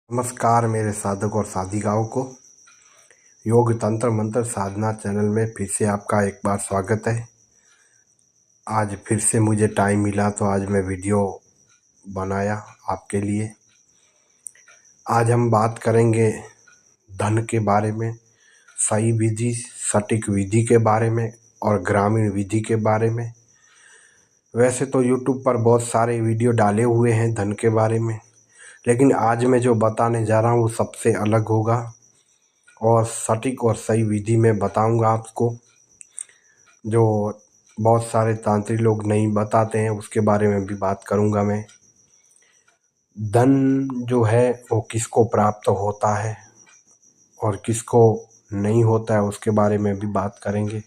नमस्कार मेरे साधक और साधिकाओं को। योग तंत्र मंत्र साधना चैनल में फिर से आपका एक बार स्वागत है। आज फिर से मुझे टाइम मिला तो आज मैं वीडियो बनाया आपके लिए। आज हम बात करेंगे धन के बारे में, सही विधि सटीक विधि के बारे में और ग्रामीण विधि के बारे में। वैसे तो यूट्यूब पर बहुत सारे वीडियो डाले हुए हैं धन के बारे में, लेकिन आज मैं जो बताने जा रहा हूँ वो सबसे अलग होगा और सटीक और सही विधि में बताऊंगा आपको, जो बहुत सारे तांत्रिक लोग नहीं बताते हैं। उसके बारे में भी बात करूंगा मैं। धन जो है वो किसको प्राप्त होता है और किसको नहीं होता है उसके बारे में भी बात करेंगे,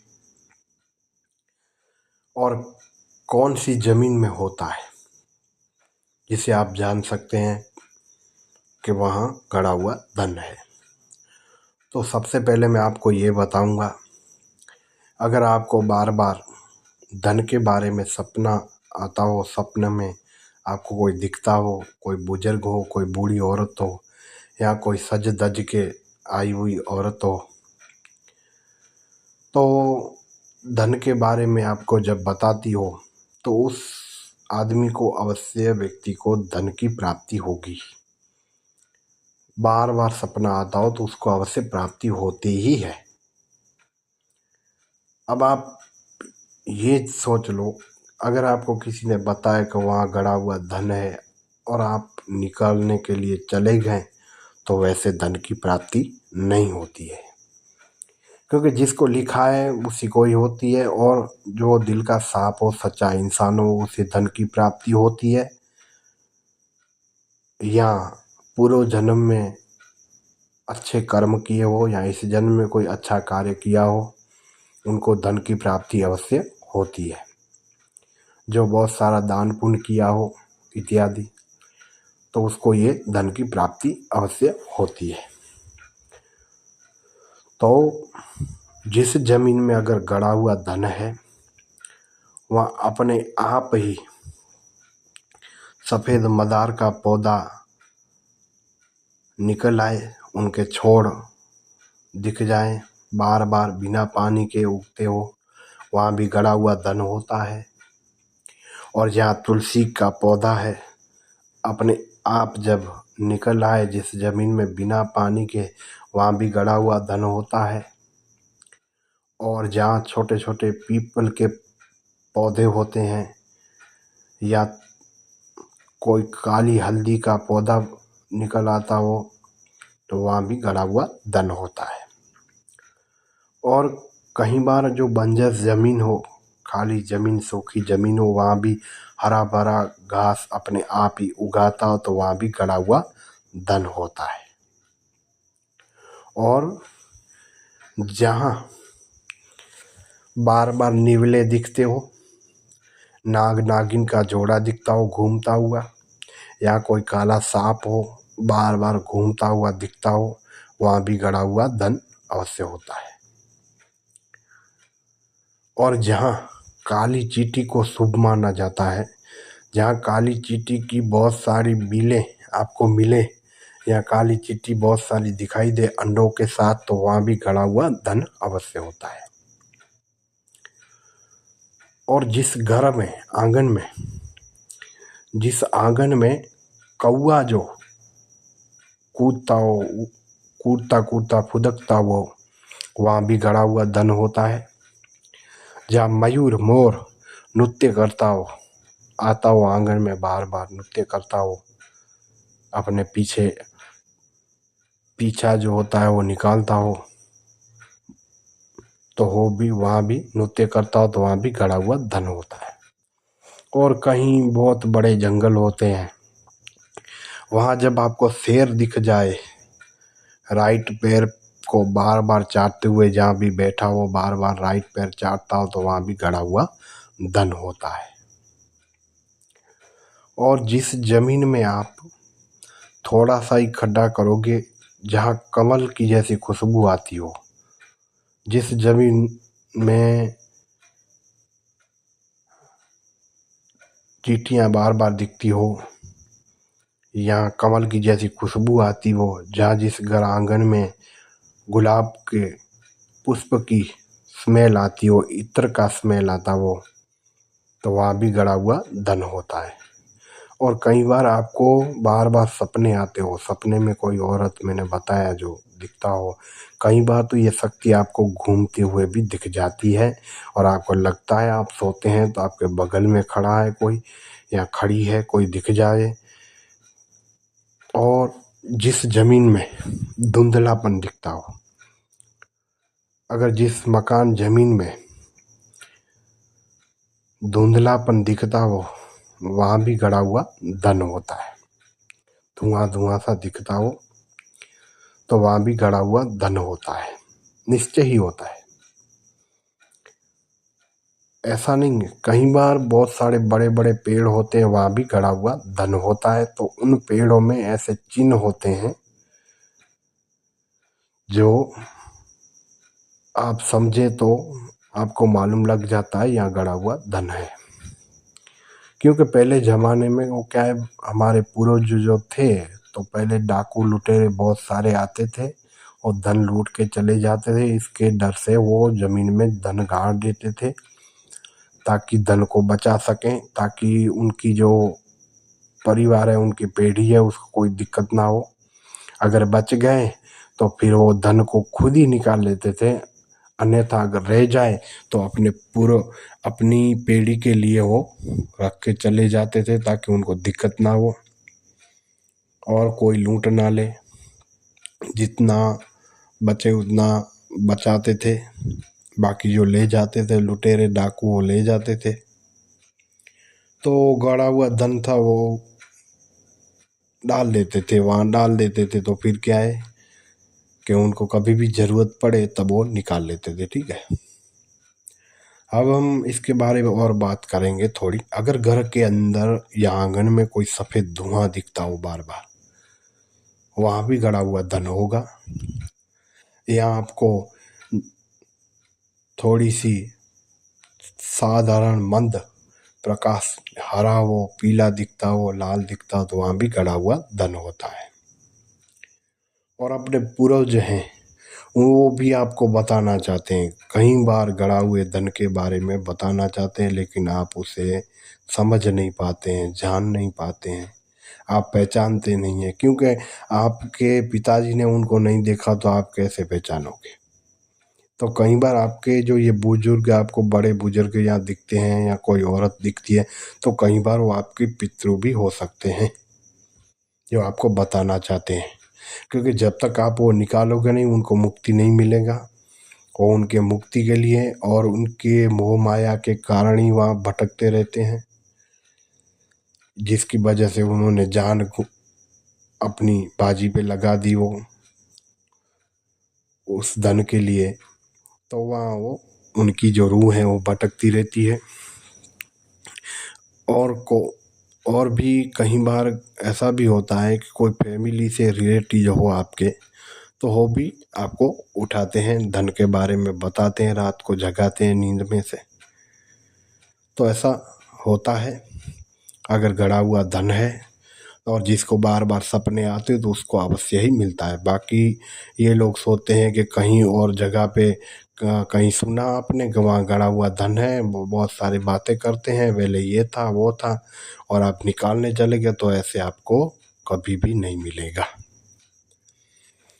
और कौन सी जमीन में होता है जिसे आप जान सकते हैं कि वहाँ गड़ा हुआ धन है। तो सबसे पहले मैं आपको ये बताऊंगा, अगर आपको बार बार धन के बारे में सपना आता हो, सपने में आपको कोई दिखता हो, कोई बुजुर्ग हो, कोई बूढ़ी औरत हो या कोई सज धज के आई हुई औरत हो, तो धन के बारे में आपको जब बताती हो तो उस आदमी को, अवश्य व्यक्ति को धन की प्राप्ति होगी। बार बार सपना आता हो तो उसको अवश्य प्राप्ति होती ही है। अब आप ये सोच लो, अगर आपको किसी ने बताया कि वहाँ गड़ा हुआ धन है और आप निकालने के लिए चले गए, तो वैसे धन की प्राप्ति नहीं होती है, क्योंकि जिसको लिखा है उसी को ही होती है। और जो दिल का साफ हो, सच्चा इंसान हो, उसे धन की प्राप्ति होती है। या पूर्व जन्म में अच्छे कर्म किए हो या इस जन्म में कोई अच्छा कार्य किया हो, उनको धन की प्राप्ति अवश्य होती है। जो बहुत सारा दान पुण्य किया हो इत्यादि, तो उसको ये धन की प्राप्ति अवश्य होती है। तो जिस जमीन में अगर गड़ा हुआ धन है, वह अपने आप ही सफ़ेद मदार का पौधा निकल आए, उनके छोड़ दिख जाएं, बार बार बिना पानी के उगते हो, वहाँ भी गड़ा हुआ धन होता है। और जहाँ तुलसी का पौधा है, अपने आप जब निकल आए जिस जमीन में बिना पानी के, वहाँ भी गड़ा हुआ धन होता है। और जहाँ छोटे छोटे पीपल के पौधे होते हैं या कोई काली हल्दी का पौधा निकल आता हो, तो वहाँ भी गड़ा हुआ धन होता है। और कई बार जो बंजर ज़मीन हो, खाली ज़मीन, सूखी ज़मीन हो, वहाँ भी हरा भरा घास अपने आप ही उगाता हो, तो वहाँ भी गड़ा हुआ धन होता है। और जहाँ बार बार निवले दिखते हो, नाग नागिन का जोड़ा दिखता हो घूमता हुआ, या कोई काला सांप हो बार बार घूमता हुआ दिखता हो, वहाँ भी गड़ा हुआ धन अवश्य होता है। और जहाँ काली चींटी को शुभ माना जाता है, जहाँ काली चींटी की बहुत सारी बिलें आपको मिले या काली चींटी बहुत सारी दिखाई दे अंडों के साथ, तो वहाँ भी गड़ा हुआ धन अवश्य होता है। और जिस घर में, आंगन में, जिस आंगन में कौआ जो कूदता हो, कूदता कूदता फुदकता हो, वहाँ भी गड़ा हुआ धन होता है। जहाँ मयूर मोर नृत्य करता हो, आता हो आंगन में, बार बार नृत्य करता हो, अपने पीछा जो होता है वो निकालता हो, तो हो भी वहाँ भी नृत्य करता हो, तो वहाँ भी गड़ा हुआ धन होता है। और कहीं बहुत बड़े जंगल होते हैं, वहाँ जब आपको शेर दिख जाए, राइट पैर को बार बार चाटते हुए, जहाँ भी बैठा हो बार बार राइट पैर चाटता हो, तो वहाँ भी गड़ा हुआ धन होता है। और जिस जमीन में आप थोड़ा सा ही खड्डा करोगे, जहाँ कमल की जैसी खुशबू आती हो, जिस जमीन में चींटियाँ बार बार दिखती हो यहाँ कमल की जैसी खुशबू आती, वो जहाँ जिस घर आंगन में गुलाब के पुष्प की स्मेल आती, वो इत्र का स्मेल आता, वो तो वहाँ भी गड़ा हुआ धन होता है। और कई बार आपको बार बार सपने आते हो, सपने में कोई औरत मैंने बताया जो दिखता हो। कई बार तो ये शक्ति आपको घूमते हुए भी दिख जाती है और आपको लगता है आप सोते हैं तो आपके बगल में खड़ा है कोई या खड़ी है कोई दिख जाए। और जिस जमीन में धुंधलापन दिखता हो, अगर जिस मकान जमीन में धुंधलापन दिखता हो, वहाँ भी गड़ा हुआ धन होता है। धुआं धुआं सा दिखता हो तो वहाँ भी गड़ा हुआ धन होता है, निश्चय ही होता है। ऐसा नहीं है, कई बार बहुत सारे बड़े बड़े पेड़ होते हैं, वहाँ भी गड़ा हुआ धन होता है। तो उन पेड़ों में ऐसे चिन्ह होते हैं जो आप समझे तो आपको मालूम लग जाता है यहाँ गड़ा हुआ धन है। क्योंकि पहले ज़माने में वो क्या है, हमारे पूर्वज जो थे तो पहले डाकू लुटेरे बहुत सारे आते थे और धन लूट के चले जाते थे। इसके डर से वो ज़मीन में धन गाड़ देते थे ताकि धन को बचा सकें, ताकि उनकी जो परिवार है, उनकी पीढ़ी है, उसको कोई दिक्कत ना हो। अगर बच गए तो फिर वो धन को खुद ही निकाल लेते थे, अन्यथा अगर रह जाए तो अपनी पीढ़ी के लिए वो रख के चले जाते थे ताकि उनको दिक्कत ना हो और कोई लूट ना ले। जितना बचे उतना बचाते थे, बाकी जो ले जाते थे लुटेरे डाकू वो ले जाते थे। तो गड़ा हुआ धन था वो डाल देते थे, वहाँ डाल देते थे, तो फिर क्या है कि उनको कभी भी ज़रूरत पड़े तब वो निकाल लेते थे। ठीक है, अब हम इसके बारे में और बात करेंगे थोड़ी। अगर घर के अंदर या आंगन में कोई सफ़ेद धुआं दिखता हो बार बार, वहाँ भी गड़ा हुआ धन होगा। या आपको थोड़ी सी साधारण मंद प्रकाश, हरा हो, पीला दिखता हो, लाल दिखता हो, तो वहाँ भी गड़ा हुआ धन होता है। और अपने पूर्वज हैं वो भी आपको बताना चाहते हैं, कई बार गड़ा हुए धन के बारे में बताना चाहते हैं, लेकिन आप उसे समझ नहीं पाते हैं, जान नहीं पाते हैं, आप पहचानते नहीं हैं। क्योंकि आपके पिताजी ने उनको नहीं देखा तो आप कैसे पहचानोगे। तो कई बार आपके जो ये बुजुर्ग, आपको बड़े बुजुर्ग यहाँ दिखते हैं या कोई औरत दिखती है, तो कई बार वो आपके पितृ भी हो सकते हैं जो आपको बताना चाहते हैं। क्योंकि जब तक आप वो निकालोगे नहीं, उनको मुक्ति नहीं मिलेगा। और उनके मुक्ति के लिए और उनके मोह माया के कारण ही वहाँ भटकते रहते हैं, जिसकी वजह से उन्होंने जान को अपनी बाजी पे लगा दी वो उस धन के लिए। तो वहाँ वो उनकी जो रूह है वो भटकती रहती है। और भी कई बार ऐसा भी होता है कि कोई फैमिली से रिलेटिव हो आपके, तो वो भी आपको उठाते हैं, धन के बारे में बताते हैं, रात को जगाते हैं नींद में से। तो ऐसा होता है अगर गड़ा हुआ धन है और जिसको बार बार सपने आते तो उसको अवश्य ही मिलता है। बाकी ये लोग सोचते हैं कि कहीं और जगह पे कहीं सुना आपने वहाँ गड़ा हुआ धन है, वो बहुत सारी बातें करते हैं, पहले ये था वो था, और आप निकालने चले गए तो ऐसे आपको कभी भी नहीं मिलेगा।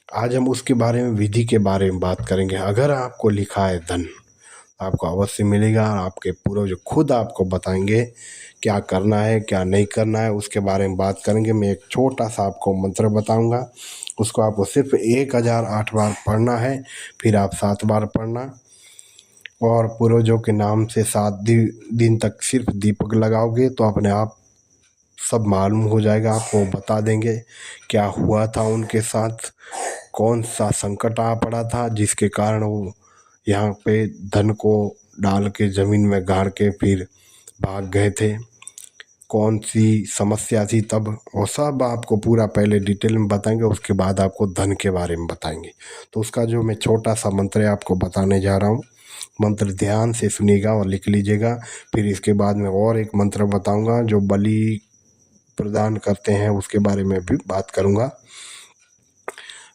आज हम उसके बारे में, विधि के बारे में बात करेंगे। अगर आपको लिखा है धन, आपको अवश्य मिलेगा। आपके पूर्वज खुद आपको बताएंगे क्या करना है क्या नहीं करना है, उसके बारे में बात करेंगे। मैं एक छोटा सा आपको मंत्र बताऊंगा, उसको आपको सिर्फ 1008 बार पढ़ना है, फिर आप 7 बार पढ़ना। और पूर्वजों के नाम से 7 दिन तक सिर्फ दीपक लगाओगे तो अपने आप सब मालूम हो जाएगा। आपको बता देंगे क्या हुआ था उनके साथ, कौन सा संकट आ पड़ा था जिसके कारण वो यहाँ पे धन को डाल के ज़मीन में गाड़ के फिर भाग गए थे, कौन सी समस्या थी तब, वो सब आपको पूरा पहले डिटेल में बताएंगे। उसके बाद आपको धन के बारे में बताएंगे। तो उसका जो मैं छोटा सा मंत्र है आपको बताने जा रहा हूँ, मंत्र ध्यान से सुनिएगा और लिख लीजिएगा। फिर इसके बाद में और एक मंत्र बताऊँगा जो बलि प्रदान करते हैं उसके बारे में भी बात करूँगा।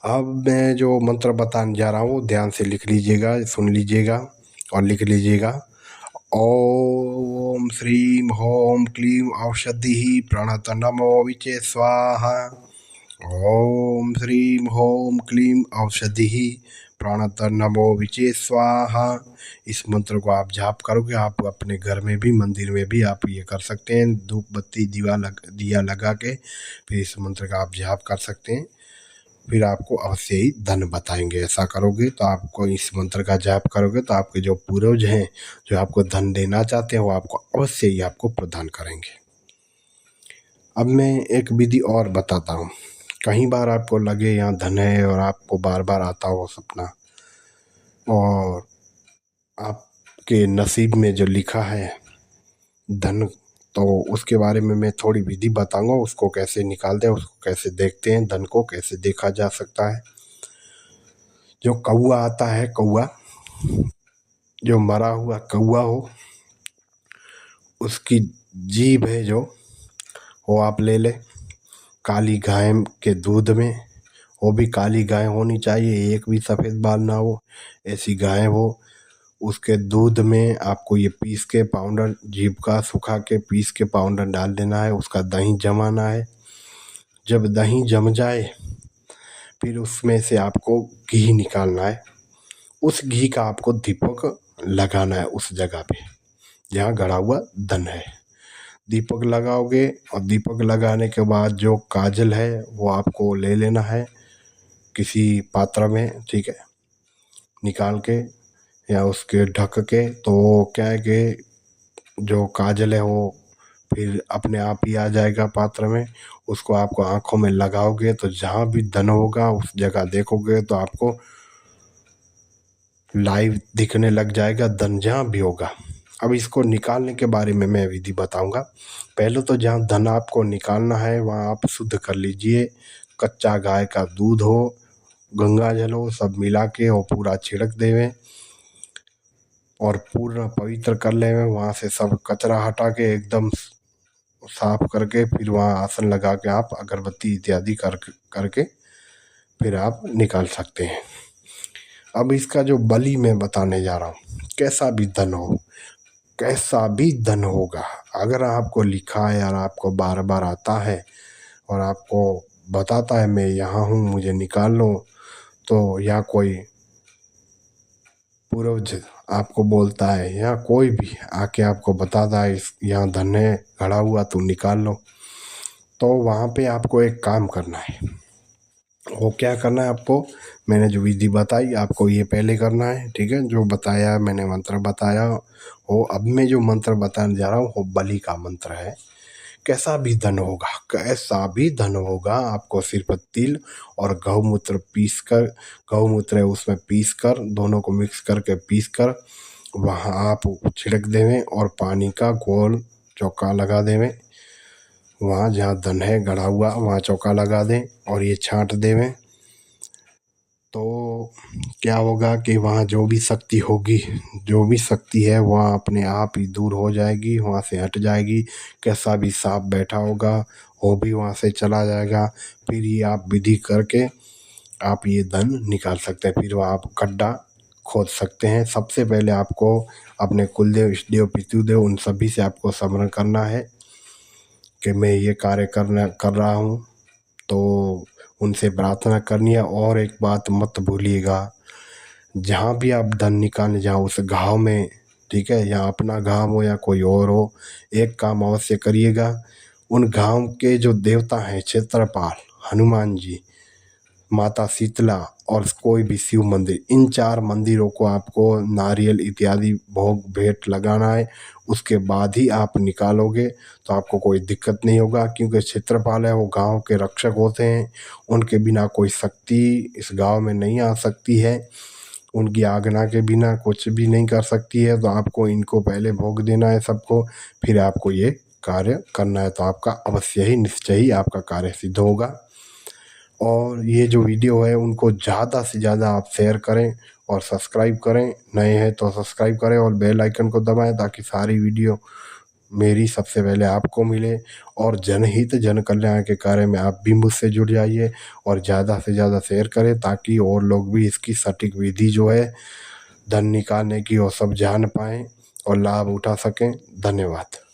अब मैं जो मंत्र बताने जा रहा हूँ ध्यान से लिख लीजिएगा, सुन लीजिएगा और लिख लीजिएगा। ओम श्रीं होम क्लीं औषधिः प्रणत नमो विचे स्वाहा। ओम श्रीं होम क्लीं औषधिः प्रणत नमो विचे स्वाहा। इस मंत्र को आप जाप करोगे, आप अपने घर में भी मंदिर में भी आप ये कर सकते हैं, धूप बत्ती दिया लगा के फिर इस मंत्र का आप जाप कर सकते हैं। फिर आपको अवश्य ही धन बताएंगे। ऐसा करोगे तो आपको इस मंत्र का जाप करोगे तो आपके जो पूर्वज हैं जो आपको धन देना चाहते हैं वो आपको अवश्य ही आपको प्रदान करेंगे। अब मैं एक विधि और बताता हूँ। कई बार आपको लगे यहाँ धन है और आपको बार बार आता हो सपना और आपके नसीब में जो लिखा है धन, तो उसके बारे में मैं थोड़ी विधि बताऊंगा। उसको कैसे निकालते हैं, उसको कैसे देखते हैं, धन को कैसे देखा जा सकता है। जो कौआ आता है, कौआ जो मरा हुआ कौआ हो उसकी जीभ है जो वो आप ले ले काली गाय के दूध में, वो भी काली गाय होनी चाहिए, एक भी सफ़ेद बाल ना हो, ऐसी गाय हो। उसके दूध में आपको ये पीस के पाउडर जीभ का सुखा के पीस के पाउडर डाल देना है। उसका दही जमाना है। जब दही जम जाए फिर उसमें से आपको घी निकालना है। उस घी का आपको दीपक लगाना है उस जगह पे जहाँ गड़ा हुआ धन है। दीपक लगाओगे और दीपक लगाने के बाद जो काजल है वो आपको ले लेना है किसी पात्र में, ठीक है, निकाल के या उसके ढक के। तो क्या है कि जो काजल है वो फिर अपने आप ही आ जाएगा पात्र में। उसको आपको आँखों में लगाओगे तो जहाँ भी धन होगा उस जगह देखोगे तो आपको लाइव दिखने लग जाएगा धन जहाँ भी होगा। अब इसको निकालने के बारे में मैं विधि बताऊंगा। पहले तो जहाँ धन आपको निकालना है वहाँ आप शुद्ध कर लीजिए। कच्चा गाय का दूध हो, गंगा जल हो, सब मिला के वो पूरा छिड़क देवें और पूर्ण पवित्र कर लेवें। वहाँ से सब कचरा हटा के एकदम साफ करके फिर वहाँ आसन लगा के आप अगरबत्ती इत्यादि करके फिर आप निकाल सकते हैं। अब इसका जो बलि मैं बताने जा रहा हूँ, कैसा भी धन हो, कैसा भी धन होगा, अगर आपको लिखा है और आपको बार बार आता है और आपको बताता है मैं यहाँ हूँ मुझे निकाल लो, तो या कोई पूर्वज आपको बोलता है या कोई भी आके आपको बताता है यहाँ धन है गड़ा हुआ तू निकाल लो, तो वहाँ पे आपको एक काम करना है। वो क्या करना है आपको, मैंने जो विधि बताई आपको ये पहले करना है, ठीक है। जो बताया मैंने मंत्र बताया वो अब मैं जो मंत्र बताने जा रहा हूँ वो बलि का मंत्र है। कैसा भी धन होगा, कैसा भी धन होगा, आपको सिर्फ तिल और गौमूत्र पीस कर, गौमूत्र है उसमें पीस कर दोनों को मिक्स करके पीस कर वहाँ आप छिड़क देवें और पानी का गोल चौका लगा देवें। वहाँ जहाँ धन है गड़ा हुआ वहाँ चौका लगा दें और ये छांट देवें। तो क्या होगा कि वहाँ जो भी शक्ति होगी, जो भी शक्ति है वहाँ अपने आप ही दूर हो जाएगी, वहाँ से हट जाएगी। कैसा भी सांप बैठा होगा वो भी वहाँ से चला जाएगा। फिर ये आप विधि करके आप ये धन निकाल सकते हैं। फिर वहाँ आप गड्ढा खोद सकते हैं। सबसे पहले आपको अपने कुलदेव, इष्टदेव, पितृदेव उन सभी से आपको स्मरण करना है कि मैं ये कार्य कर रहा हूँ, तो उनसे प्रार्थना करनी है। और एक बात मत भूलिएगा, जहाँ भी आप धन निकालने जाओ उस गाँव में, ठीक है, या अपना गाँव हो या कोई और हो, एक काम अवश्य करिएगा। उन गाँव के जो देवता हैं, क्षेत्रपाल, हनुमान जी, माता शीतला और कोई भी शिव मंदिर, इन 4 मंदिरों को आपको नारियल इत्यादि भोग भेंट लगाना है। उसके बाद ही आप निकालोगे तो आपको कोई दिक्कत नहीं होगा, क्योंकि क्षेत्रपाल है वो गांव के रक्षक होते हैं। उनके बिना कोई शक्ति इस गांव में नहीं आ सकती है, उनकी आज्ञा के बिना कुछ भी नहीं कर सकती है। तो आपको इनको पहले भोग देना है सबको, फिर आपको ये कार्य करना है। तो आपका अवश्य ही निश्चय ही आपका कार्य सिद्ध होगा। और ये जो वीडियो है उनको ज़्यादा से ज़्यादा आप शेयर करें और सब्सक्राइब करें। नए हैं तो सब्सक्राइब करें और बेल आइकन को दबाएं ताकि सारी वीडियो मेरी सबसे पहले आपको मिले। और जनहित जन कल्याण के कार्य में आप भी मुझसे जुड़ जाइए और ज़्यादा से ज़्यादा शेयर करें, ताकि और लोग भी इसकी सटीक विधि जो है धन निकालने की वो सब जान पाएँ और लाभ उठा सकें। धन्यवाद।